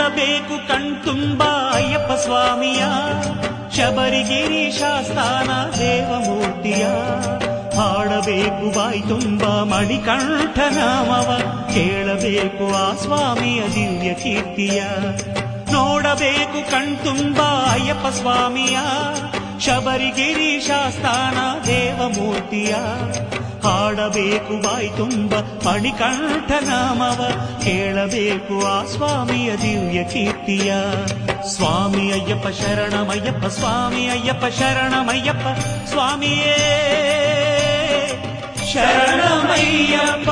ನೋಡಬೇಕು ಕಣ್ತುಂಬ ಅಯ್ಯಪ್ಪ ಸ್ವಾಮಿಯ, ಶಬರಿಗಿರಿ ಶಾಸ್ತಾನ ದೇವಮೂರ್ತಿಯ, ಹಾಡಬೇಕು ಬಾಯಿ ತುಂಬ ಮಣಿಕಂಠ ನಾಮವ, ಕೇಳಬೇಕು ಆ ಸ್ವಾಮಿಯ ದಿವ್ಯ ಕೀರ್ತಿಯ. ನೋಡಬೇಕು ಕಣ್ತುಂಬ ಅಯ್ಯಪ್ಪ ಸ್ವಾಮಿಯ, ಶಬರಿಗಿರಿ ಶಾಸ್ತಾನ ದೇವಮೂರ್ತಿಯ, ಹಾಡಬೇಕು ಬಾಯಿ ತುಂಬ ಮಣಿಕಂಠ ನಾಮವ, ಕೇಳಬೇಕು ಆ ಸ್ವಾಮಿಯ ದಿವ್ಯ ಕೀರ್ತಿಯ. ಸ್ವಾಮಿ ಅಯ್ಯಪ್ಪ ಶರಣಮಯ್ಯಪ್ಪ, ಸ್ವಾಮಿ ಅಯ್ಯಪ್ಪ ಶರಣಮಯ್ಯಪ್ಪ, ಸ್ವಾಮಿಯೇ ಶರಣಮಯ್ಯಪ್ಪ.